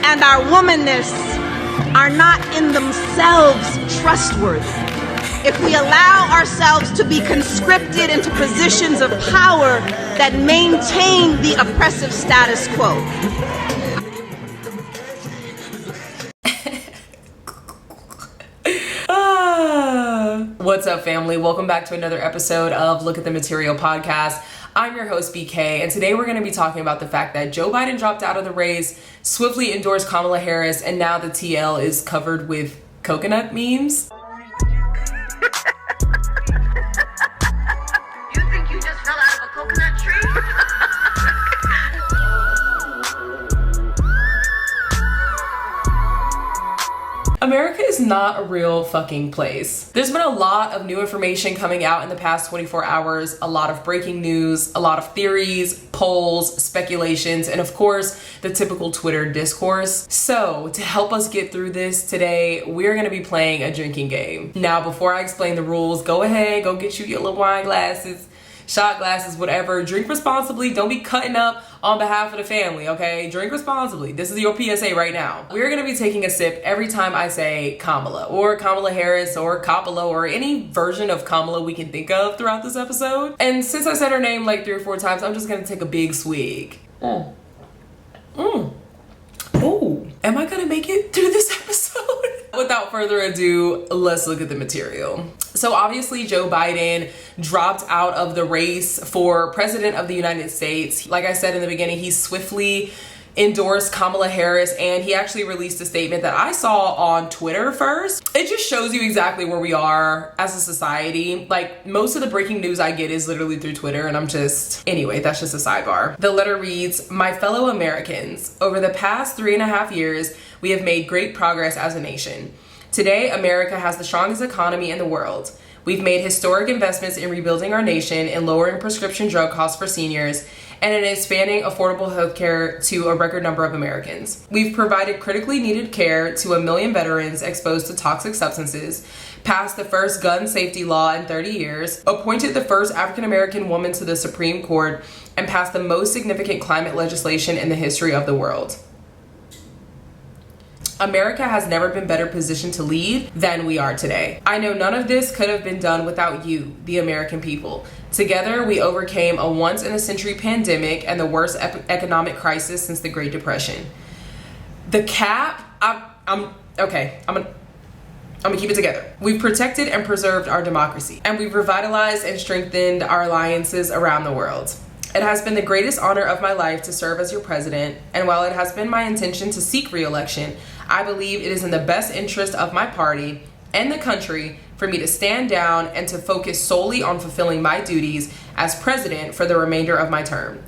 and our womanness are not in themselves trustworthy, if we allow ourselves to be conscripted into positions of power that maintain the oppressive status quo. What's up, family? Welcome back to another episode of Look at the Material podcast. I'm your host, BK, and today we're going to be talking about the fact that Joe Biden dropped out of the race, swiftly endorsed Kamala Harris, and now the TL is covered with coconut memes. You think you just fell out of a coconut tree? America is not a real fucking place. There's been a lot of new information coming out in the past 24 hours, a lot of breaking news, a lot of theories, polls, speculations, and of course, the typical Twitter discourse. So, to help us get through this today, we're gonna be playing a drinking game. Now, before I explain the rules, go ahead, go get you your little wine glasses, shot glasses, whatever. Drink responsibly. Don't be cutting up on behalf of the family, okay? Drink responsibly. This is your PSA right now. We're gonna be taking a sip every time I say Kamala or Kamala Harris or Kapala or any version of Kamala we can think of throughout this episode. And since I said her name like 3 or 4 times, I'm just gonna take a big swig. Ooh, am I gonna make it through this episode? Without further ado, let's look at the material. So obviously Joe Biden dropped out of the race for president of the United States. Like I said in the beginning, he swiftly endorsed Kamala Harris, and he actually released a statement that I saw on Twitter first. It just shows you exactly where we are as a society. Like, most of the breaking news I get is literally through Twitter, and anyway, that's just a sidebar. The letter reads, "My fellow Americans, over the past 3.5 years, we have made great progress as a nation. Today, America has the strongest economy in the world. We've made historic investments in rebuilding our nation, in lowering prescription drug costs for seniors, and in expanding affordable healthcare to a record number of Americans. We've provided critically needed care to 1 million veterans exposed to toxic substances, passed the first gun safety law in 30 years, appointed the first African-American woman to the Supreme Court, and passed the most significant climate legislation in the history of the world. America has never been better positioned to lead than we are today. I know none of this could have been done without you, the American people. Together, we overcame a once-in-a-century pandemic and the worst economic crisis since the Great Depression." The cap, I'm gonna keep it together. "We've protected and preserved our democracy, and we've revitalized and strengthened our alliances around the world. It has been the greatest honor of my life to serve as your president, and while it has been my intention to seek re-election, I believe it is in the best interest of my party and the country for me to stand down and to focus solely on fulfilling my duties as president for the remainder of my term.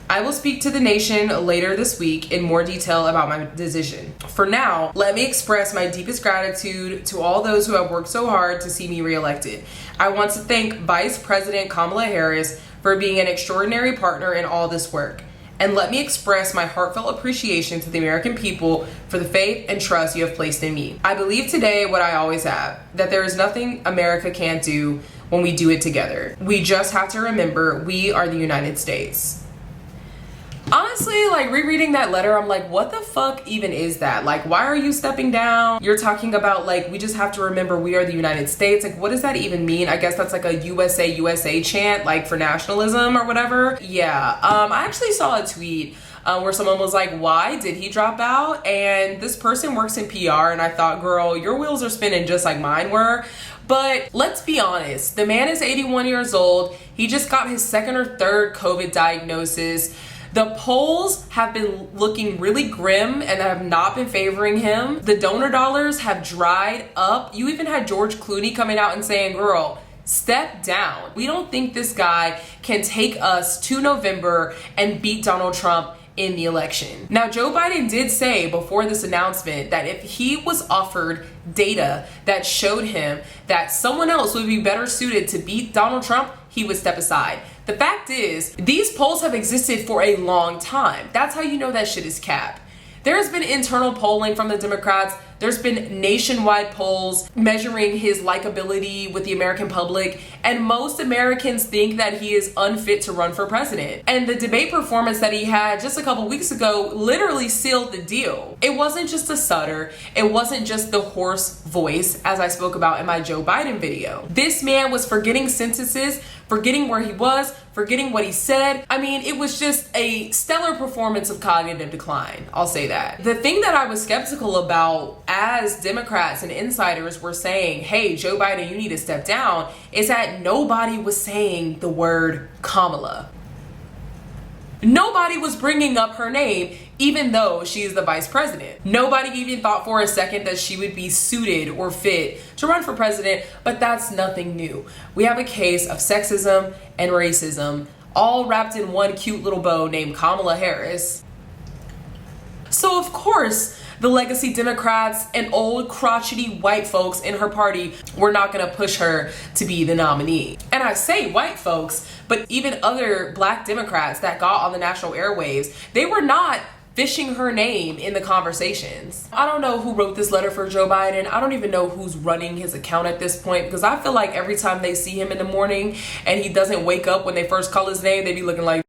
I will speak to the nation later this week in more detail about my decision. For now, let me express my deepest gratitude to all those who have worked so hard to see me reelected. I want to thank Vice President Kamala Harris for being an extraordinary partner in all this work. And let me express my heartfelt appreciation to the American people for the faith and trust you have placed in me. I believe today what I always have, that there is nothing America can't do when we do it together. We just have to remember we are the United States." Honestly, like, rereading that letter, I'm like, what the fuck even is that? Like, why are you stepping down? You're talking about, like, we just have to remember we are the United States. Like, what does that even mean? I guess that's like a USA, USA chant, like, for nationalism or whatever. Yeah, I actually saw a tweet where someone was like, why did he drop out? And this person works in PR, and I thought, girl, your wheels are spinning just like mine were. But let's be honest, the man is 81 years old. He just got his 2nd or 3rd COVID diagnosis. The polls have been looking really grim and have not been favoring him. The donor dollars have dried up. You even had George Clooney coming out and saying, girl, step down. We don't think this guy can take us to November and beat Donald Trump in the election. Now, Joe Biden did say before this announcement that if he was offered data that showed him that someone else would be better suited to beat Donald Trump, he would step aside. The fact is, these polls have existed for a long time. That's how you know that shit is cap. There's been internal polling from the Democrats. There's been nationwide polls measuring his likability with the American public, and most Americans think that he is unfit to run for president. And the debate performance that he had just a couple weeks ago literally sealed the deal. It wasn't just a stutter. It wasn't just the hoarse voice, as I spoke about in my Joe Biden video. This man was forgetting sentences, forgetting where he was, forgetting what he said. I mean, it was just a stellar performance of cognitive decline. I'll say that. The thing that I was skeptical about as Democrats and insiders were saying, hey, Joe Biden, you need to step down, is that nobody was saying the word Kamala. Nobody was bringing up her name, even though she is the vice president. Nobody even thought for a second that she would be suited or fit to run for president, but that's nothing new. We have a case of sexism and racism, all wrapped in one cute little bow named Kamala Harris. So of course, the legacy Democrats and old crotchety white folks in her party were not gonna push her to be the nominee. And I say white folks, but even other black Democrats that got on the national airwaves, they were not fishing her name in the conversations. I don't know who wrote this letter for Joe Biden. I don't even know who's running his account at this point, because I feel like every time they see him in the morning and he doesn't wake up when they first call his name, they be looking like,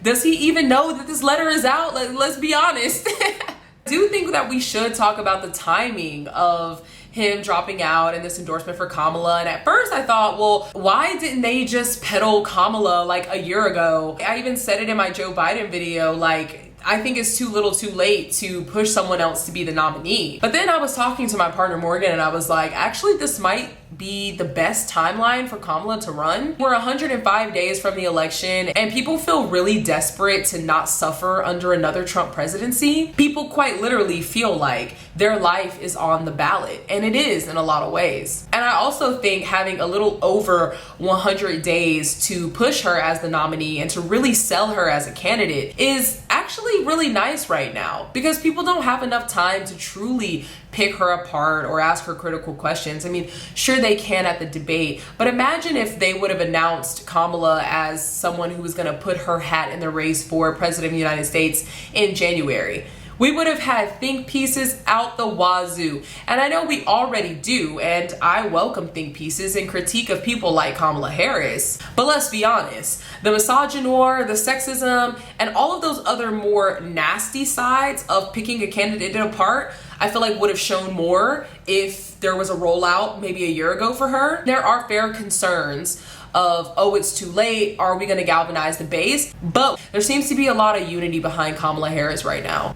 does he even know that this letter is out? Like, let's be honest. I do think that we should talk about the timing of him dropping out and this endorsement for Kamala. And at first I thought, well, why didn't they just peddle Kamala like a year ago? I even said it in my Joe Biden video, like, I think it's too little too late to push someone else to be the nominee. But then I was talking to my partner Morgan and I was like, actually, this might be the best timeline for Kamala to run. We're 105 days from the election and people feel really desperate to not suffer under another Trump presidency. People quite literally feel like their life is on the ballot, and it is in a lot of ways. And I also think having a little over 100 days to push her as the nominee and to really sell her as a candidate is actually really nice right now, because people don't have enough time to truly pick her apart or ask her critical questions. I mean, sure they can at the debate, but imagine if they would have announced Kamala as someone who was gonna put her hat in the race for president of the United States in January. We would have had think pieces out the wazoo. And I know we already do, and I welcome think pieces and critique of people like Kamala Harris. But let's be honest, the misogynoir, the sexism, and all of those other more nasty sides of picking a candidate apart, I feel like would have shown more if there was a rollout maybe a year ago for her. There are fair concerns of, oh, it's too late, are we gonna galvanize the base? But there seems to be a lot of unity behind Kamala Harris right now.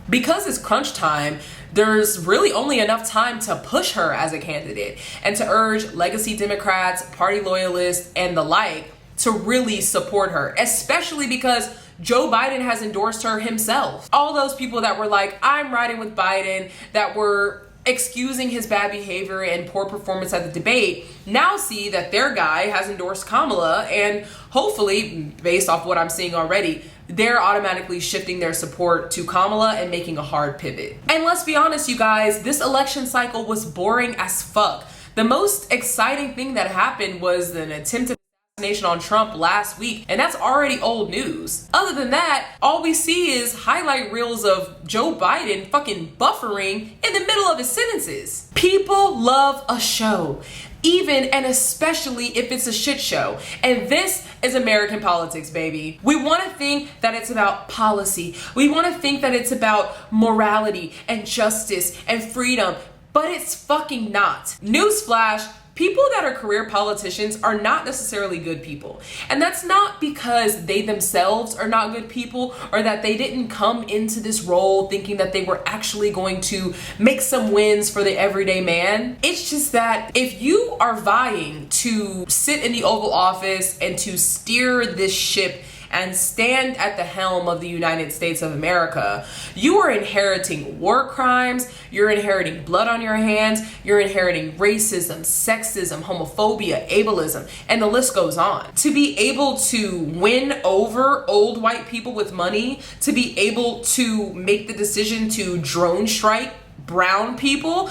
Because it's crunch time, there's really only enough time to push her as a candidate and to urge legacy Democrats, party loyalists, and the like to really support her, especially because Joe Biden has endorsed her himself. All those people that were like, I'm riding with Biden, that were excusing his bad behavior and poor performance at the debate, now see that their guy has endorsed Kamala, and hopefully, based off what I'm seeing already, they're automatically shifting their support to Kamala and making a hard pivot. And let's be honest, you guys, this election cycle was boring as fuck. The most exciting thing that happened was an attempted assassination on Trump last week, and that's already old news. Other than that, all we see is highlight reels of Joe Biden fucking buffering in the middle of his sentences. People love a show, even and especially if it's a shit show. And this is American politics, baby. We want to think that it's about policy. We want to think that it's about morality and justice and freedom, but it's fucking not. Newsflash, people that are career politicians are not necessarily good people. And that's not because they themselves are not good people or that they didn't come into this role thinking that they were actually going to make some wins for the everyday man. It's just that if you are vying to sit in the Oval Office and to steer this ship and stand at the helm of the United States of America, you are inheriting war crimes, you're inheriting blood on your hands, you're inheriting racism, sexism, homophobia, ableism, and the list goes on. To be able to win over old white people with money, to be able to make the decision to drone strike brown people,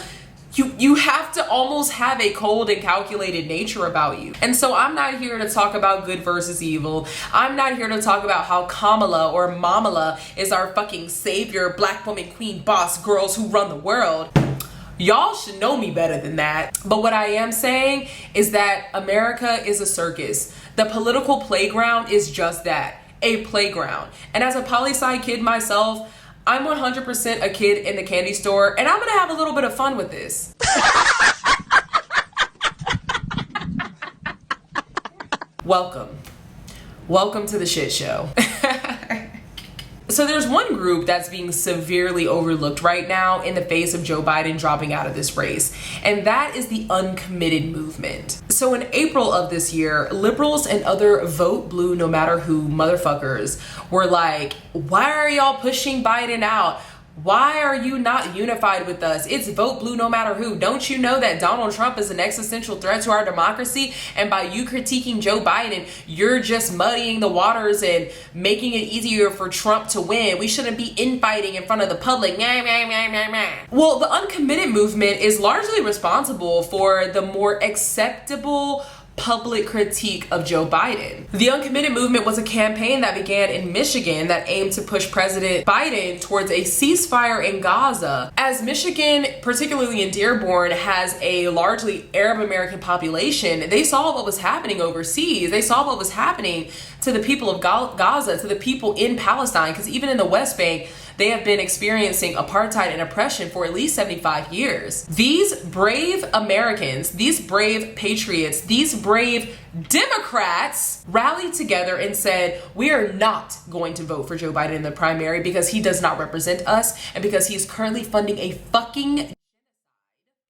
You have to almost have a cold and calculated nature about you. And so I'm not here to talk about good versus evil. I'm not here to talk about how Kamala or Mamala is our fucking savior, black woman, queen, boss, girls who run the world. Y'all should know me better than that. But what I am saying is that America is a circus. The political playground is just that, a playground. And as a poli-sci kid myself, I'm 100% a kid in the candy store, and I'm gonna have a little bit of fun with this. Welcome to the shit show. So there's one group that's being severely overlooked right now in the face of Joe Biden dropping out of this race, and that is the uncommitted movement. So in April of this year, liberals and other vote blue no matter who motherfuckers were like, why are y'all pushing Biden out? Why are you not unified with us? It's vote blue no matter who. Don't you know that Donald Trump is an existential threat to our democracy? And by you critiquing Joe Biden, you're just muddying the waters and making it easier for Trump to win. We shouldn't be infighting in front of the public. Well, the uncommitted movement is largely responsible for the more acceptable public critique of Joe Biden. The uncommitted movement was a campaign that began in Michigan that aimed to push President Biden towards a ceasefire in Gaza. As Michigan, particularly in Dearborn, has a largely Arab American population, they saw what was happening overseas. They saw what was happening to the people of Gaza, to the people in Palestine, because even in the West Bank, they have been experiencing apartheid and oppression for at least 75 years. These brave Americans, these brave patriots, these brave Democrats rallied together and said, we are not going to vote for Joe Biden in the primary because he does not represent us and because he is currently funding a fucking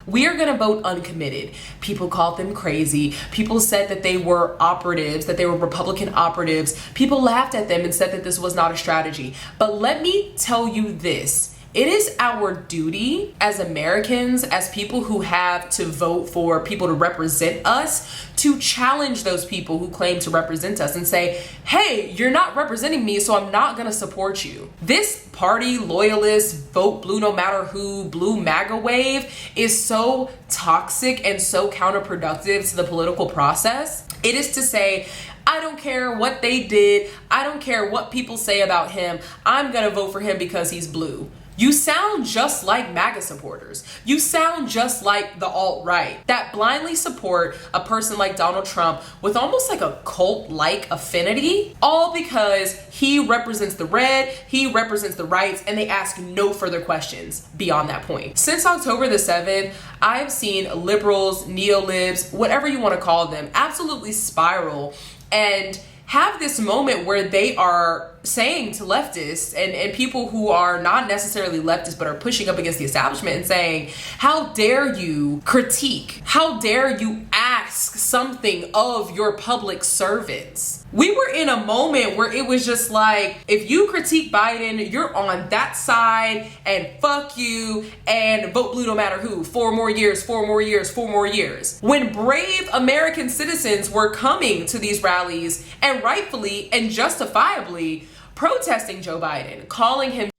we are going to vote uncommitted. People called them crazy. People said that they were operatives, that they were Republican operatives. People laughed at them and said that this was not a strategy. But let me tell you this. It is our duty as Americans, as people who have to vote for people to represent us, to challenge those people who claim to represent us and say, hey, you're not representing me, so I'm not gonna support you. This party loyalist, vote blue no matter who, blue MAGA wave is so toxic and so counterproductive to the political process. It is to say, I don't care what they did. I don't care what people say about him. I'm gonna vote for him because he's blue. You sound just like MAGA supporters. You sound just like the alt-right that blindly support a person like Donald Trump with almost like a cult-like affinity, all because he represents the red, he represents the rights, and they ask no further questions beyond that point. Since October the 7th, I've seen liberals, neo-libs, whatever you want to call them, absolutely spiral and have this moment where they are saying to leftists and people who are not necessarily leftists but are pushing up against the establishment and saying, how dare you critique? How dare you ask something of your public servants? We were in a moment where it was just like, if you critique Biden, you're on that side and fuck you and vote blue no matter who. 4 more years, 4 more years, 4 more years. When brave American citizens were coming to these rallies and rightfully and justifiably protesting Joe Biden, calling him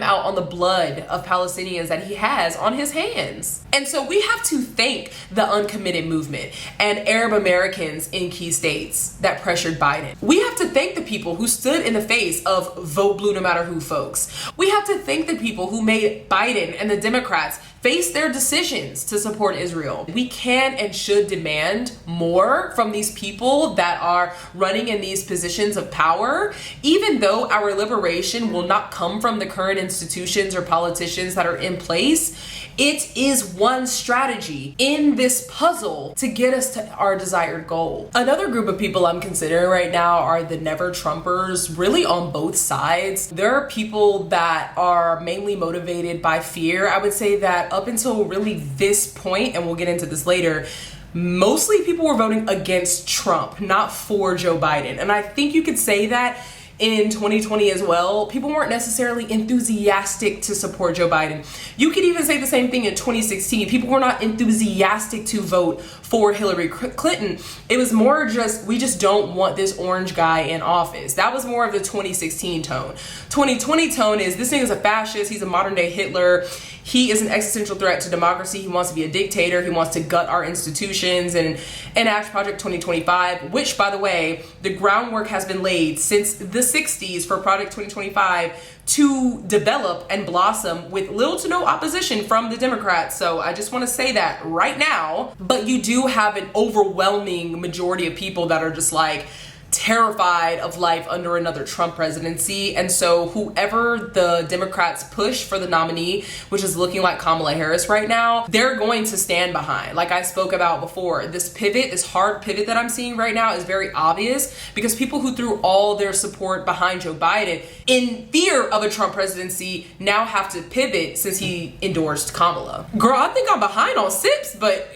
out on the blood of Palestinians that he has on his hands. And so we have to thank the uncommitted movement and Arab Americans in key states that pressured Biden. We have to thank the people who stood in the face of vote blue no matter who folks. We have to thank the people who made Biden and the Democrats face their decisions to support Israel. We can and should demand more from these people that are running in these positions of power, even though our liberation will not come from the current institutions or politicians that are in place. It is one strategy in this puzzle to get us to our desired goal. Another group of people I'm considering right now are the never Trumpers, really on both sides. There are people that are mainly motivated by fear. I would say that up until really this point, and we'll get into this later, mostly people were voting against Trump, not for Joe Biden. And I think you could say that in 2020 as well, people weren't necessarily enthusiastic to support Joe Biden. You could even say the same thing in 2016. People were not enthusiastic to vote for Hillary Clinton. It was more just, we just don't want this orange guy in office. That was more of the 2016 tone. 2020 tone is, this thing is a fascist, he's a modern day Hitler. he is an existential threat to democracy. He wants to be a dictator. He wants to gut our institutions and enact Project 2025, which, by the way, the groundwork has been laid since the 60s for Project 2025 to develop and blossom with little to no opposition from the Democrats. So I just want to say that right now. But you do have an overwhelming majority of people that are just like terrified of life under another Trump presidency. And so whoever the Democrats push for the nominee, which is looking like Kamala Harris right now, they're going to stand behind. Like I spoke about before, this pivot, this hard pivot that I'm seeing right now is very obvious because people who threw all their support behind Joe Biden in fear of a Trump presidency now have to pivot since he endorsed Kamala. Girl, I think I'm behind on SIPs, but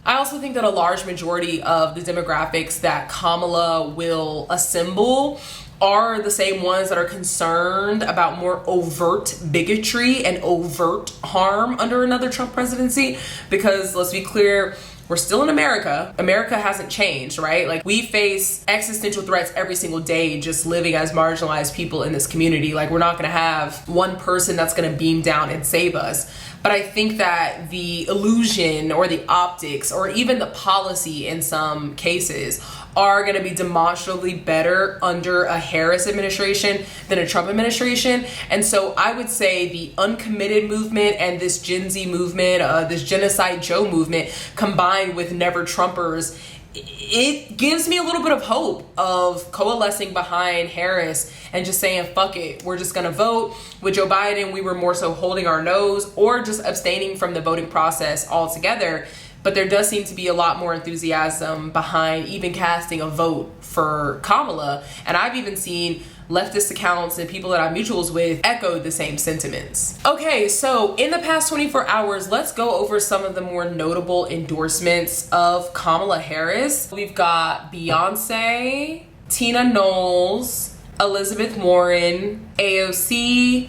I also think that a large majority of the demographics that Kamala will assemble are the same ones that are concerned about more overt bigotry and overt harm under another Trump presidency. Because let's be clear, we're still in America. America hasn't changed, right? Like we face existential threats every single day just living as marginalized people in this community. Like we're not gonna have one person that's gonna beam down and save us. But I think that the illusion or the optics or even the policy in some cases are going to be demonstrably better under a Harris administration than a Trump administration. And so I would say the uncommitted movement and this Gen Z movement, this Genocide Joe movement combined with Never Trumpers, it gives me a little bit of hope of coalescing behind Harris and just saying, fuck it, we're just gonna vote. With Joe Biden, we were more so holding our nose or just abstaining from the voting process altogether. But there does seem to be a lot more enthusiasm behind even casting a vote for Kamala. And I've even seen leftist accounts and people that I'm mutuals with echo the same sentiments. Okay, so in the past 24 hours, let's go over some of the more notable endorsements of Kamala Harris. We've got Beyonce, Tina Knowles, Elizabeth Warren, AOC,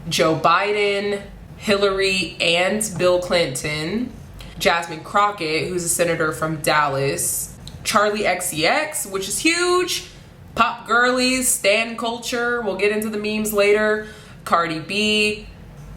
Joe Biden, Hillary and Bill Clinton, Jasmine Crockett, who's a senator from Dallas, Charlie XCX, which is huge, Pop Girlies, Stan Culture, we'll get into the memes later, Cardi B,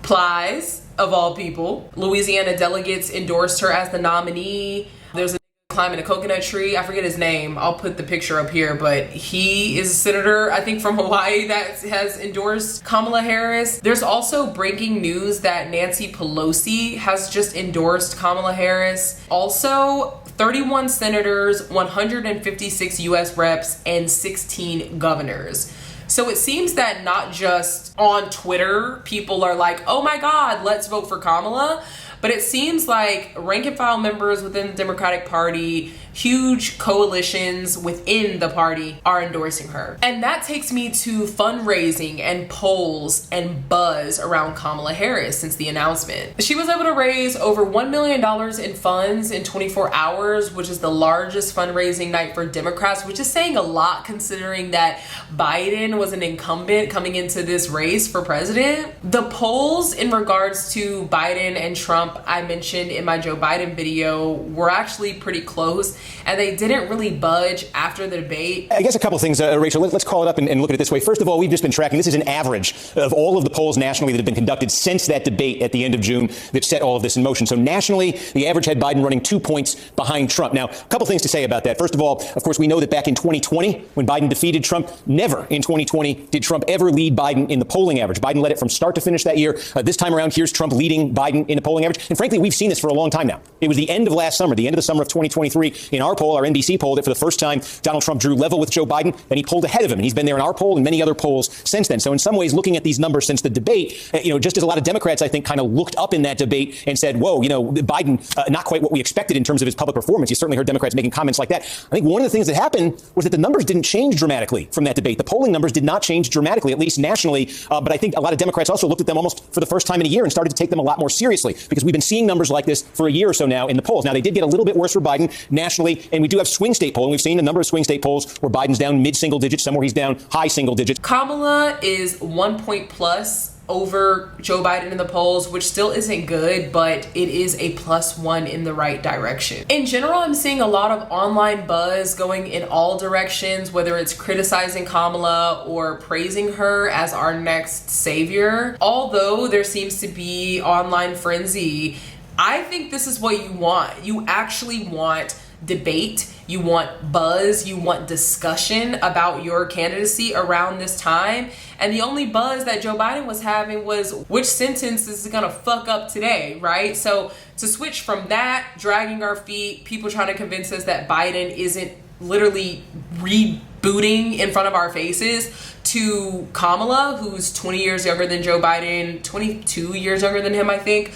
Plies, of all people. Louisiana delegates endorsed her as the nominee. There's a climbing a coconut tree, I forget his name, I'll put the picture up here, but he is a senator, I think from Hawaii, that has endorsed Kamala Harris. There's also breaking news that Nancy Pelosi has just endorsed Kamala Harris. Also, 31 senators, 156 US reps, and 16 governors. So it seems that not just on Twitter, people are like, oh my God, let's vote for Kamala. But it seems like rank and file members within the Democratic Party, huge coalitions within the party are endorsing her. And that takes me to fundraising and polls and buzz around Kamala Harris since the announcement. She was able to raise over $1 million in funds in 24 hours, which is the largest fundraising night for Democrats, which is saying a lot considering that Biden was an incumbent coming into this race for president. The polls in regards to Biden and Trump I mentioned in my Joe Biden video were actually pretty close, and they didn't really budge after the debate. I guess a couple things, Rachel. Let's call it up and look at it this way. First of all, we've just been tracking. This is an average of all of the polls nationally that have been conducted since that debate at the end of June that set all of this in motion. So nationally, the average had Biden running 2 points behind Trump. Now, a couple things to say about that. First of all, of course, we know that back in 2020, when Biden defeated Trump, never in 2020 did Trump ever lead Biden in the polling average. Biden led it from start to finish that year. This time around, here's Trump leading Biden in the polling average. And frankly, we've seen this for a long time now. It was the end of last summer, the end of the summer of 2023. In our poll, our NBC poll, that for the first time, Donald Trump drew level with Joe Biden, and he pulled ahead of him. And he's been there in our poll and many other polls since then. So in some ways, looking at these numbers since the debate, just as a lot of Democrats, I think, kind of looked up in that debate and said, whoa, Biden, not quite what we expected in terms of his public performance. You certainly heard Democrats making comments like that. I think one of the things that happened was that the numbers didn't change dramatically from that debate. The polling numbers did not change dramatically, at least nationally. But I think a lot of Democrats also looked at them almost for the first time in a year and started to take them a lot more seriously, because we've been seeing numbers like this for a year or so now in the polls. Now, they did get a little bit worse for Biden nationally, and we do have swing state polling. We've seen a number of swing state polls where Biden's down mid-single digits, somewhere he's down high single digits. Kamala is 1 point plus over Joe Biden in the polls, which still isn't good, but it is a +1 in the right direction. In general, I'm seeing a lot of online buzz going in all directions, whether it's criticizing Kamala or praising her as our next savior. Although there seems to be online frenzy, I think this is what you want. You actually want debate, you want buzz, you want discussion about your candidacy around this time. And the only buzz that Joe Biden was having was which sentence is gonna fuck up today, right? So to switch from that, dragging our feet, people trying to convince us that Biden isn't literally rebooting in front of our faces, to Kamala, who's 20 years younger than Joe Biden, 22 years younger than him, I think,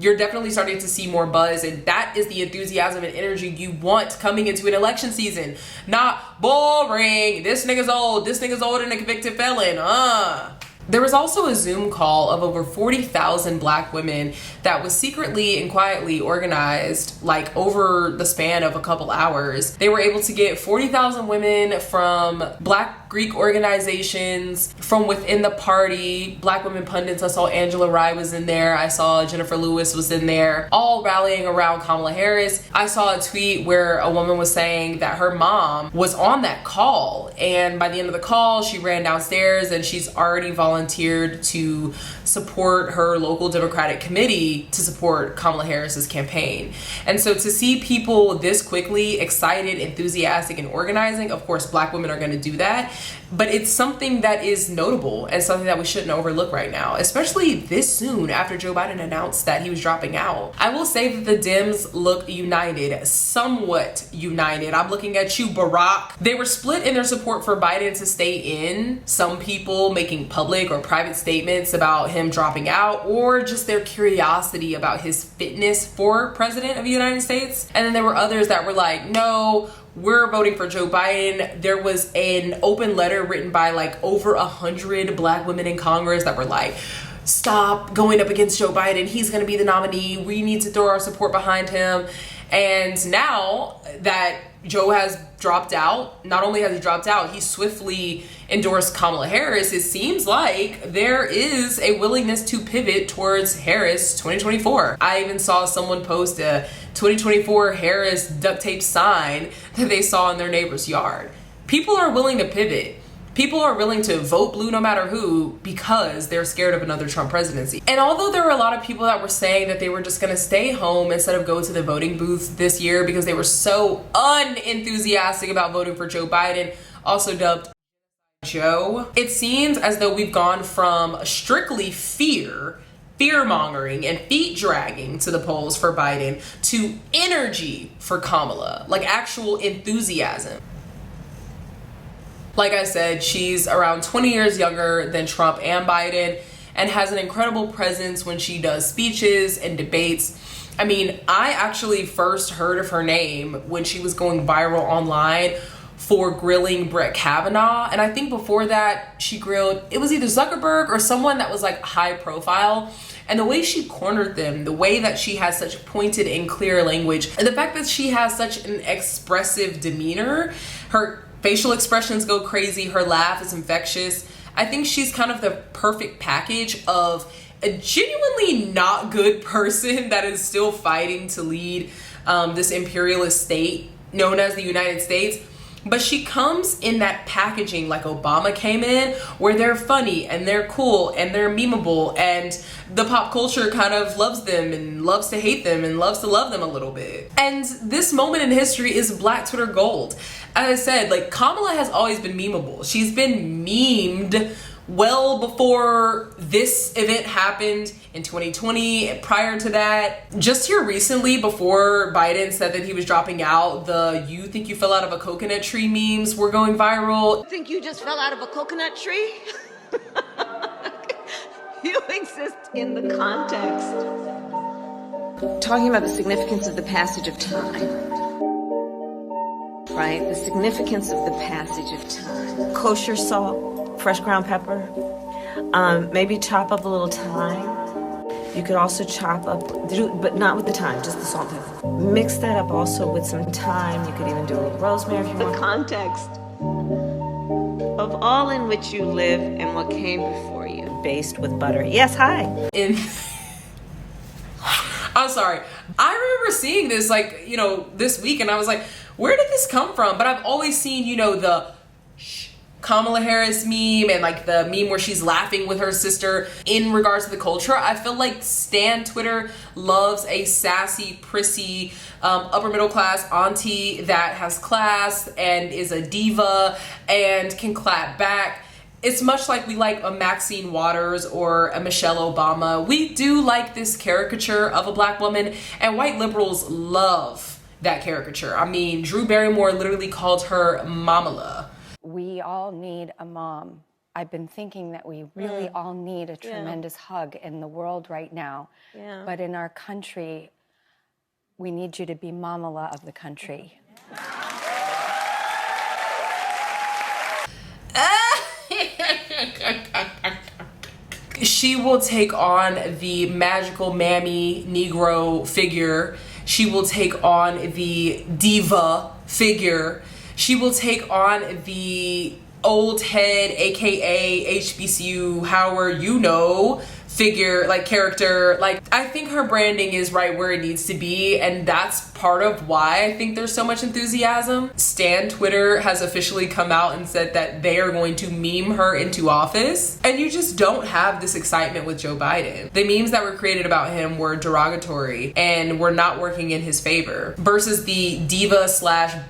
you're definitely starting to see more buzz, and that is the enthusiasm and energy you want coming into an election season. Not boring, this nigga's old and a convicted felon, There was also a Zoom call of over 40,000 Black women that was secretly and quietly organized, like over the span of a couple hours. They were able to get 40,000 women from Black Greek organizations, from within the party, Black women pundits. I saw Angela Rye was in there. I saw Jennifer Lewis was in there, all rallying around Kamala Harris. I saw a tweet where a woman was saying that her mom was on that call, and by the end of the call, she ran downstairs and she's already volunteered to support her local Democratic committee to support Kamala Harris's campaign. And so to see people this quickly excited, enthusiastic, and organizing, of course, Black women are going to do that. But it's something that is notable and something that we shouldn't overlook right now, especially this soon after Joe Biden announced that he was dropping out. I will say that the Dems look united, somewhat united. I'm looking at you, Barack. They were split in their support for Biden to stay in. Some people making public or private statements about him dropping out, or just their curiosity about his fitness for president of the United States. And then there were others that were like, no, we're voting for Joe Biden. There was an open letter written by like over 100 Black women in Congress that were like, stop going up against Joe Biden. He's going to be the nominee. We need to throw our support behind him. And now that Joe has dropped out, not only has he dropped out, he swiftly endorsed Kamala Harris. It seems like there is a willingness to pivot towards Harris 2024. I even saw someone post a 2024 Harris duct tape sign that they saw in their neighbor's yard. People are willing to pivot. People are willing to vote blue no matter who because they're scared of another Trump presidency. And although there were a lot of people that were saying that they were just gonna stay home instead of go to the voting booths this year because they were so unenthusiastic about voting for Joe Biden, also dubbed Joe, it seems as though we've gone from strictly fear-mongering and feet dragging to the polls for Biden to energy for Kamala, like actual enthusiasm. Like I said, she's around 20 years younger than Trump and Biden and has an incredible presence when she does speeches and debates. I mean, I actually first heard of her name when she was going viral online for grilling Brett Kavanaugh. And I think before that, she grilled, it was either Zuckerberg or someone that was like high profile. And the way she cornered them, the way that she has such pointed and clear language, and the fact that she has such an expressive demeanor, her facial expressions go crazy, her laugh is infectious. I think she's kind of the perfect package of a genuinely not good person that is still fighting to lead this imperialist state known as the United States. But she comes in that packaging like Obama came in, where they're funny and they're cool and they're memeable, and the pop culture kind of loves them and loves to hate them and loves to love them a little bit. And this moment in history is Black Twitter gold. As I said, like, Kamala has always been memeable. She's been memed well before this event happened in 2020 and prior to that. Just here recently, before Biden said that he was dropping out, the "you think you fell out of a coconut tree" memes were going viral. Think you just fell out of a coconut tree? You exist in the context. Talking about the significance of the passage of time. Right? The significance of the passage of time. Kosher salt, fresh ground pepper. Maybe chop up a little thyme. You could also chop up, but not with the thyme, just the salt and pepper. Mix that up also with some thyme. You could even do a little rosemary if you want. The context of all in which you live and what came before you. based with butter. Yes, hi. I'm sorry. I remember seeing this like, this week, and I was like, where did this come from? But I've always seen, the Kamala Harris meme and like the meme where she's laughing with her sister in regards to the culture. I feel like Stan Twitter loves a sassy, prissy, upper middle class auntie that has class and is a diva and can clap back. It's much like we like a Maxine Waters or a Michelle Obama. We do like this caricature of a black woman, and white liberals love that caricature. I mean, Drew Barrymore literally called her Mamala. We all need a mom. I've been thinking that we really all need a tremendous hug in the world right now. Yeah. But in our country, we need you to be Mamala of the country. She will take on the magical mammy Negro figure. She will take on the diva figure. She will take on the old head, aka HBCU Howard, figure, like character. Like, I think her branding is right where it needs to be, and that's part of why I think there's so much enthusiasm. Stan Twitter has officially come out and said that they are going to meme her into office, and you just don't have this excitement with Joe Biden. The memes that were created about him were derogatory and were not working in his favor versus the diva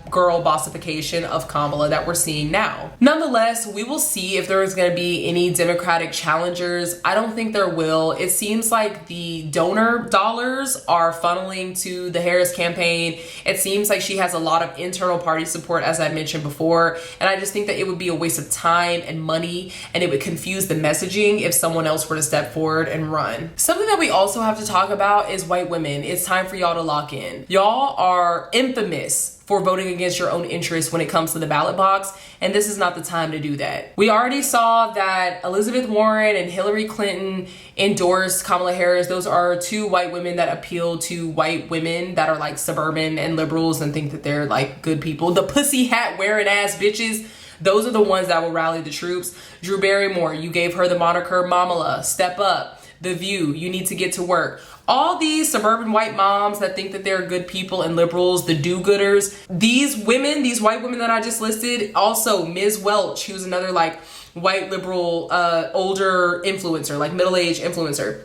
/ girl bossification of Kamala that we're seeing now. Nonetheless, we will see if there is going to be any Democratic challengers. I don't think there will. It seems like the donor dollars are funneling to the Harris campaign. It seems like she has a lot of internal party support, as I mentioned before, and I just think that it would be a waste of time and money, and it would confuse the messaging if someone else were to step forward and run. Something that we also have to talk about is white women. It's time for y'all to lock in. Y'all are infamous for voting against your own interests when it comes to the ballot box, and this is not the time to do that. We already saw that Elizabeth Warren and Hillary Clinton endorsed Kamala Harris. Those are two white women that appeal to white women that are like suburban and liberals and think that they're like good people. The pussy hat wearing ass bitches, those are the ones that will rally the troops. Drew Barrymore, you gave her the moniker Mamala. Step up. The View, you need to get to work. All these suburban white moms that think that they're good people and liberals, the do-gooders, these women, these white women that I just listed, also Ms. Welch, who's another like white liberal, older influencer, like middle-aged influencer.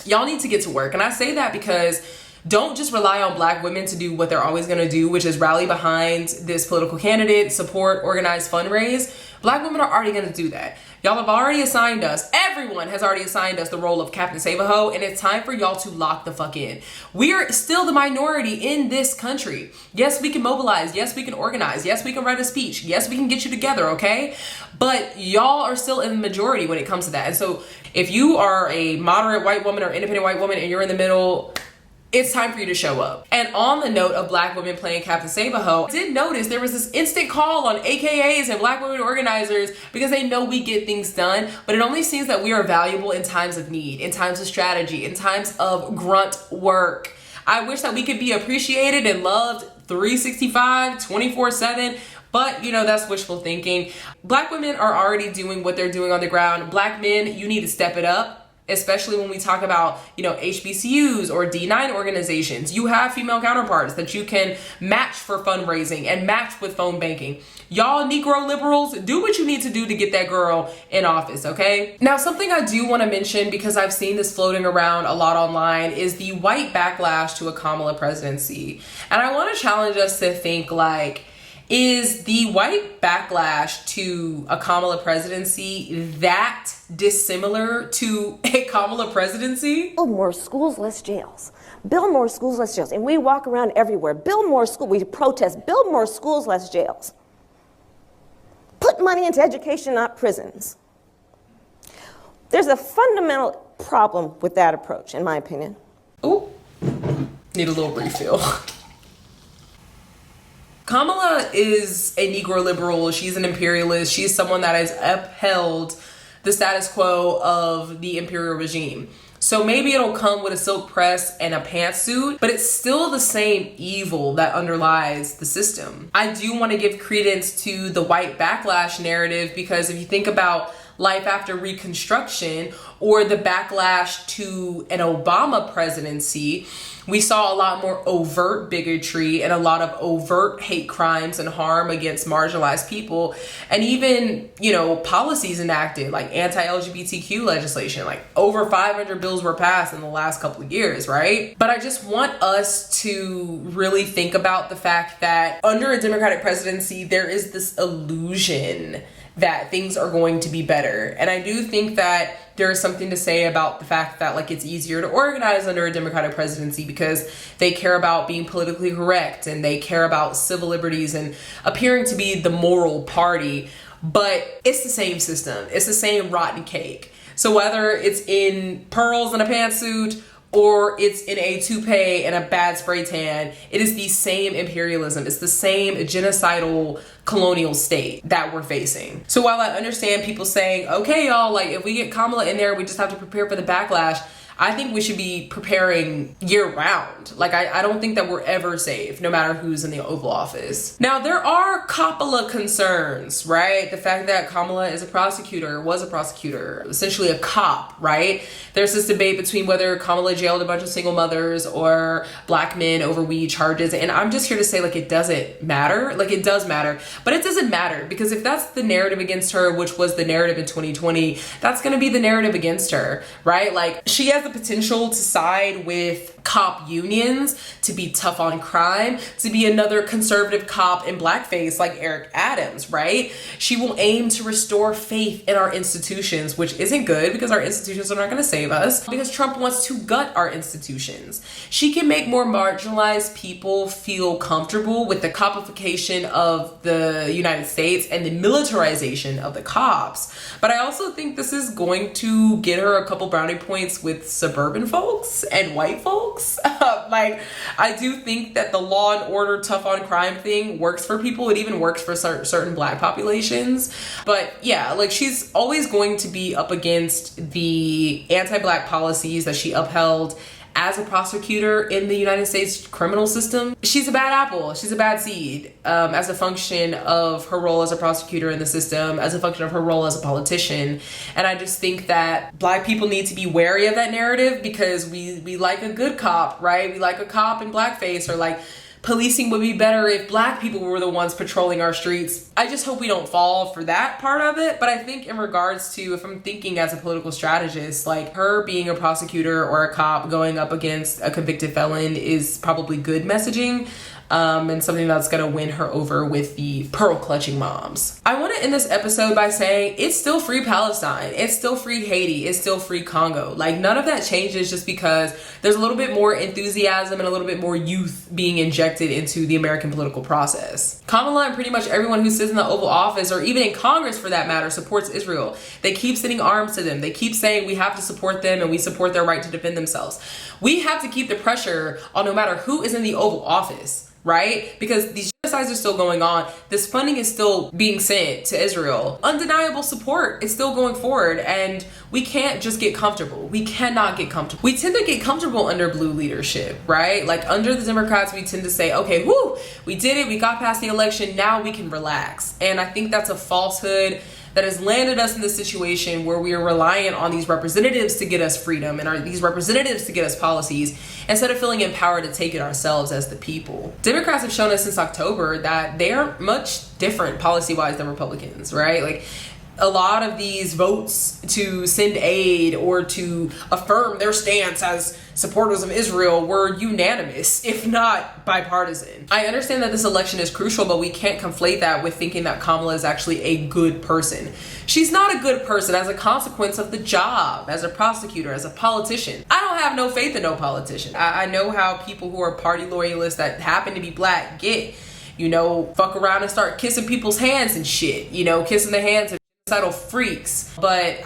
Y'all need to get to work. And I say that because don't just rely on black women to do what they're always gonna do, which is rally behind this political candidate, support, organize, fundraise. Black women are already gonna do that. Y'all have already assigned us, everyone has already assigned us the role of Captain Save-A-Ho, and it's time for y'all to lock the fuck in. We are still the minority in this country. Yes, we can mobilize. Yes, we can organize. Yes, we can write a speech. Yes, we can get you together, okay? But y'all are still in the majority when it comes to that. And so if you are a moderate white woman or independent white woman and you're in the middle, it's time for you to show up. And on the note of black women playing Captain Save-A-Ho, I did notice there was this instant call on AKAs and black women organizers because they know we get things done, but it only seems that we are valuable in times of need, in times of strategy, in times of grunt work. I wish that we could be appreciated and loved 365, 24/7, but that's wishful thinking. Black women are already doing what they're doing on the ground. Black men, you need to step it up. Especially when we talk about, HBCUs or D9 organizations. You have female counterparts that you can match for fundraising and match with phone banking. Y'all Negro liberals, do what you need to do to get that girl in office, okay? Now, something I do want to mention, because I've seen this floating around a lot online, is the white backlash to a Kamala presidency. And I want to challenge us to think like, is the white backlash to a Kamala presidency that dissimilar to a Kamala presidency? Build more schools, less jails. Build more schools, less jails. And we walk around everywhere. Build more schools. We protest. Build more schools, less jails. Put money into education, not prisons. There's a fundamental problem with that approach, in my opinion. Ooh, need a little refill. Kamala is a Negro liberal. She's an imperialist. She's someone that has upheld the status quo of the imperial regime. So maybe it'll come with a silk press and a pantsuit, but it's still the same evil that underlies the system. I do want to give credence to the white backlash narrative because if you think about life after Reconstruction or the backlash to an Obama presidency, we saw a lot more overt bigotry and a lot of overt hate crimes and harm against marginalized people, and even, policies enacted like anti-LGBTQ legislation. Like over 500 bills were passed in the last couple of years, right? But I just want us to really think about the fact that under a Democratic presidency, there is this illusion that things are going to be better. And I do think that there is something to say about the fact that like it's easier to organize under a Democratic presidency because they care about being politically correct and they care about civil liberties and appearing to be the moral party. But it's the same system. It's the same rotten cake. So whether it's in pearls and a pantsuit or it's in a toupee and a bad spray tan, it is the same imperialism. It's the same genocidal colonial state that we're facing. So while I understand people saying, okay, y'all, like if we get Kamala in there, we just have to prepare for the backlash, I think we should be preparing year round. Like, I don't think that we're ever safe, no matter who's in the Oval Office. Now, there are Kamala concerns, right? The fact that Kamala is a prosecutor, was a prosecutor, essentially a cop, right? There's this debate between whether Kamala jailed a bunch of single mothers or black men over weed charges. And I'm just here to say, like, it doesn't matter. Like, it does matter. But it doesn't matter because if that's the narrative against her, which was the narrative in 2020, that's going to be the narrative against her, right? Like, she has the potential to side with cop unions, to be tough on crime, to be another conservative cop in blackface like Eric Adams, right? She will aim to restore faith in our institutions, which isn't good because our institutions are not going to save us, because Trump wants to gut our institutions. She can make more marginalized people feel comfortable with the copification of the United States and the militarization of the cops. But I also think this is going to get her a couple brownie points with suburban folks and white folks. Like, I do think that the law and order tough on crime thing works for people. It even works for certain black populations. But yeah, like, she's always going to be up against the anti-black policies that she upheld as a prosecutor in the United States criminal system. She's a bad apple. She's a bad seed as a function of her role as a prosecutor in the system, as a function of her role as a politician. And I just think that black people need to be wary of that narrative because we like a good cop, right? We like a cop in blackface, or like policing would be better if black people were the ones patrolling our streets. I just hope we don't fall for that part of it. But I think in regards to, if I'm thinking as a political strategist, like her being a prosecutor or a cop going up against a convicted felon is probably good messaging. And something that's gonna win her over with the pearl clutching moms. I want to end this episode by saying it's still free Palestine, it's still free Haiti, it's still free Congo. Like, none of that changes just because there's a little bit more enthusiasm and a little bit more youth being injected into the American political process. Kamala and pretty much everyone who sits in the Oval Office, or even in Congress for that matter, supports Israel. They keep sending arms to them. They keep saying we have to support them and we support their right to defend themselves. We have to keep the pressure on no matter who is in the Oval Office, right? Because these genocides are still going on. This funding is still being sent to Israel. Undeniable support is still going forward, and we can't just get comfortable. We cannot get comfortable. We tend to get comfortable under blue leadership, right? Like, under the Democrats, we tend to say, okay, whoo, we did it. We got past the election. Now we can relax. And I think that's a falsehood that has landed us in this situation where we are reliant on these representatives to get us freedom and these representatives to get us policies instead of feeling empowered to take it ourselves as the people. Democrats have shown us since October that they are much different policy-wise than Republicans, right? Like, a lot of these votes to send aid or to affirm their stance as supporters of Israel were unanimous, if not bipartisan. I understand that this election is crucial, but we can't conflate that with thinking that Kamala is actually a good person. She's not a good person as a consequence of the job, as a prosecutor, as a politician. I don't have no faith in no politician. I know how people who are party loyalists that happen to be black get, fuck around and start kissing people's hands and shit, kissing the hands of genocidal freaks. But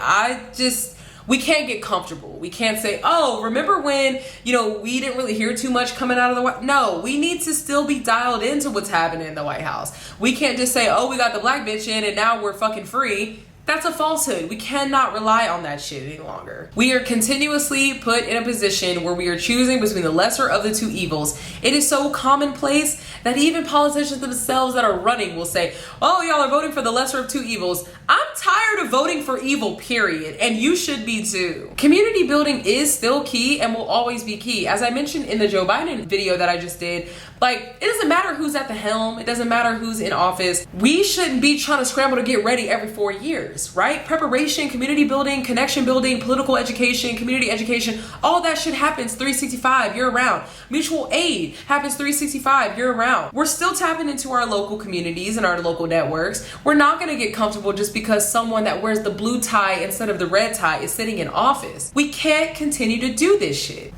we can't get comfortable. We can't say, oh, remember when, we didn't really hear too much coming out of the White House? No, we need to still be dialed into what's happening in the White House. We can't just say, oh, we got the black bitch in and now we're fucking free. That's a falsehood. We cannot rely on that shit any longer. We are continuously put in a position where we are choosing between the lesser of the two evils. It is so commonplace that even politicians themselves that are running will say, oh, y'all are voting for the lesser of two evils. I'm tired of voting for evil, period. And you should be too. Community building is still key and will always be key. As I mentioned in the Joe Biden video that I just did, like, it doesn't matter who's at the helm. It doesn't matter who's in office. We shouldn't be trying to scramble to get ready every 4 years, right? Preparation, community building, connection building, political education, community education, all that shit happens 365 year round. Mutual aid happens 365 year round. We're still tapping into our local communities and our local networks. We're not gonna get comfortable just because someone that wears the blue tie instead of the red tie is sitting in office. We can't continue to do this shit.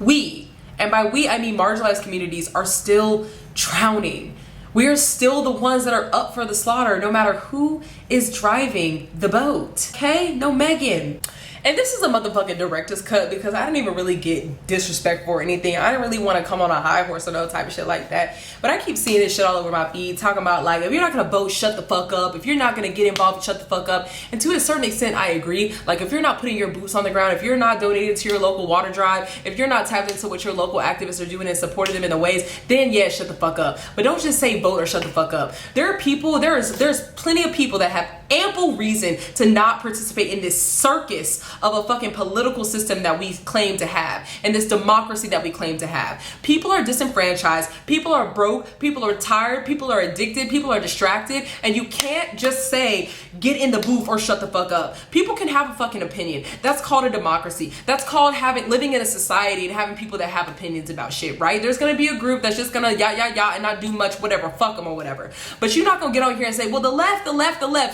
And by we, I mean marginalized communities, are still drowning. We are still the ones that are up for the slaughter, no matter who is driving the boat. Okay? No Megan. And this is a motherfucking director's cut because I didn't even really get disrespectful or anything. I didn't really want to come on a high horse or no type of shit like that. But I keep seeing this shit all over my feed, talking about like, if you're not gonna vote, shut the fuck up. If you're not gonna get involved, shut the fuck up. And to a certain extent, I agree. Like, if you're not putting your boots on the ground, if you're not donating to your local water drive, if you're not tapped into what your local activists are doing and supporting them in the ways, then yeah, shut the fuck up. But don't just say vote or shut the fuck up. There are people, there's plenty of people that have ample reason to not participate in this circus of a fucking political system that we claim to have and this democracy that we claim to have. People are disenfranchised, people are broke, people are tired, people are addicted, people are distracted, and you can't just say get in the booth or shut the fuck up. People can have a fucking opinion. That's called a democracy. That's called living in a society and having people that have opinions about shit, right? There's gonna be a group that's just gonna yah and not do much, whatever, fuck them or whatever. But you're not gonna get on here and say, well, the left.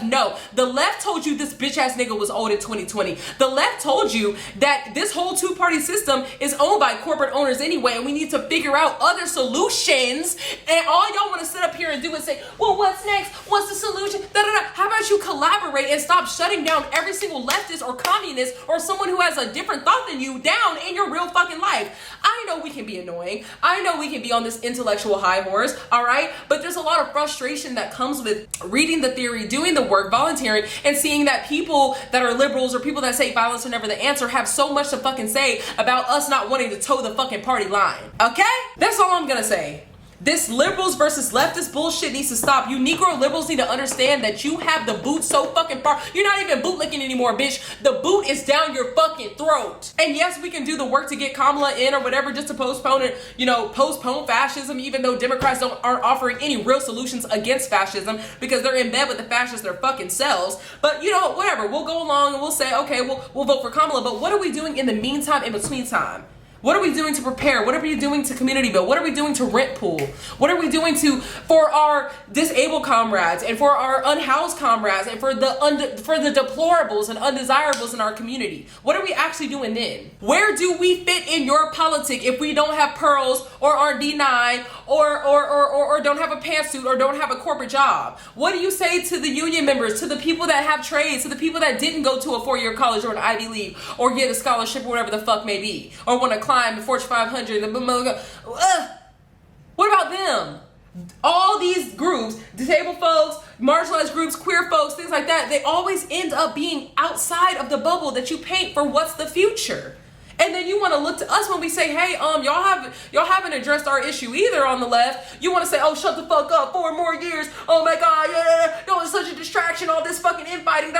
No, the left told you this bitch ass nigga was old in 2020. The left told you that this whole two-party system is owned by corporate owners anyway, and we need to figure out other solutions. And all y'all want to sit up here and do is say, well, what's next? What's the solution? How about you collaborate and stop shutting down every single leftist or communist or someone who has a different thought than you down in your real fucking life? I know we can be annoying. I know we can be on this intellectual high horse, all right? But there's a lot of frustration that comes with reading the theory, doing the work, volunteering, and seeing that people that are liberals or people that say violence are never the answer have so much to fucking say about us not wanting to toe the fucking party line. Okay? That's all I'm gonna say. This liberals versus leftist bullshit needs to stop. You Negro liberals need to understand that you have the boot so fucking far. You're not even bootlicking anymore, bitch. The boot is down your fucking throat. And yes, we can do the work to get Kamala in or whatever just to postpone it, postpone fascism, even though Democrats aren't offering any real solutions against fascism because they're in bed with the fascists their fucking selves. But whatever, we'll go along and we'll say, okay, we'll vote for Kamala. But what are we doing in the meantime, in between time? What are we doing to prepare? What are we doing to community build? What are we doing to rent pool? What are we doing for our disabled comrades and for our unhoused comrades and for the deplorables and undesirables in our community? What are we actually doing then? Where do we fit in your politic if we don't have pearls or aren't D9 or don't have a pantsuit or don't have a corporate job? What do you say to the union members, to the people that have trades, to the people that didn't go to a 4-year college or an Ivy League or get a scholarship or whatever the fuck may be, or want to climb the Fortune 500? What about them? All these groups, disabled folks, marginalized groups, queer folks, things like that, they always end up being outside of the bubble that you paint for what's the future. And then you want to look to us when we say, hey, y'all haven't addressed our issue either on the left. You want to say, oh, shut the fuck up, 4 more years. Oh my God, yeah, no, it's such a distraction, all this fucking infighting,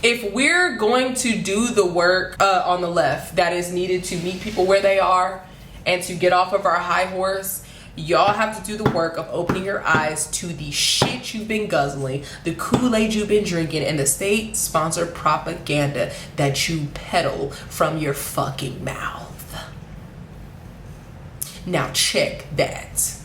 If we're going to do the work on the left that is needed to meet people where they are and to get off of our high horse, y'all have to do the work of opening your eyes to the shit you've been guzzling, the Kool-Aid you've been drinking, and the state-sponsored propaganda that you peddle from your fucking mouth. Now check that.